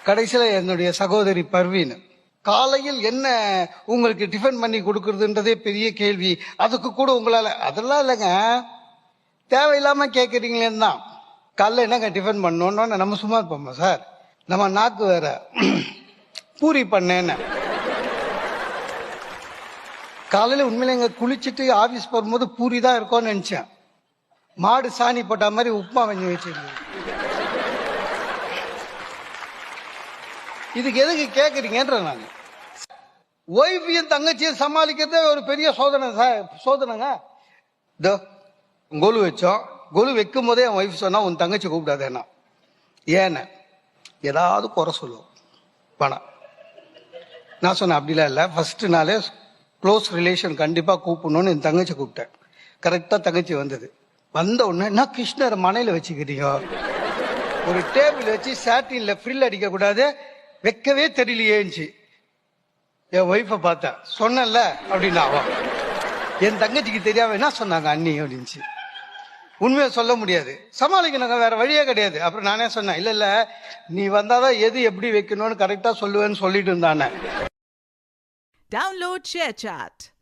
கடைசியில் என்னுடைய சகோதரி பர்வீன், காலையில் என்ன உங்களுக்கு டிஃபன் பண்ணி கொடுக்கறதுன்றதே பெரிய கேள்வி. அதுக்கு கூட உங்களால அதெல்லாம் இல்லைங்க, தேவையில்லாம கேட்குறீங்களேன்னு தான். காலைல என்னங்க டிஃபன் பண்ணோன்னு நம்ம சும்மா இருப்போமா சார்? நம்ம நாக்கு வேற. பூரி பண்ணேன்னு காலையில உண்மையில எங்க குளிச்சுட்டு ஆபீஸ் போகும்போது பூரி தான் இருக்கும்னு நினைச்சேன். மாடு சாணி போட்ட மாதிரி உப்புமா வஞ்சி வச்சிருந்தது. இதுக்கு எதுக்கு கேக்குறீங்கன்ற நான். ஒய்ஃபையும் தங்கச்சியும் சமாளிக்கிறதே ஒரு பெரிய சோதனை சோதனைங்க. இதோ கொலு வச்சோம். கொலு வைக்கும் போதே என் ஒய்ஃப் சொன்னா உன் தங்கச்சி கூப்பிடாதேன்னா. ஏன்னு ஏதாவது குறை சொல்லுவோம். பணம் நான் சொன்னேன் அப்படிலாம் இல்லை, ஃபர்ஸ்ட் நாளே க்ளோஸ் ரிலேஷன் கண்டிப்பா கூப்பிடணும்னு என் தங்கச்சி கூப்பிட்டேன். கரெக்டா தங்கச்சி வந்தது. வந்த உடனே என்ன கிருஷ்ணரை மனையில வச்சுக்கிறீங்க, ஒரு டேபிள் வச்சு சாட்டின்ல ஃப்ரில் அடிக்க கூடாது, வைக்கவே தெரியலையேச்சு. என் ஒய்ஃபை பார்த்தேன். சொன்னல அப்படின்னு அவன். என் தங்கச்சிக்கு தெரியாம என்ன சொன்னாங்க அண்ணி அப்படின்ச்சு. உண்மையை சொல்ல முடியாது, சமாளிக்கணுங்க, வேற வழியே கிடையாது. அப்புறம் நானே சொன்னேன், இல்ல இல்ல நீ வந்தாதான் எது எப்படி வைக்கணும்னு கரெக்டா சொல்லுவேன்னு சொல்லிட்டு இருந்தானே. Download ShareChat.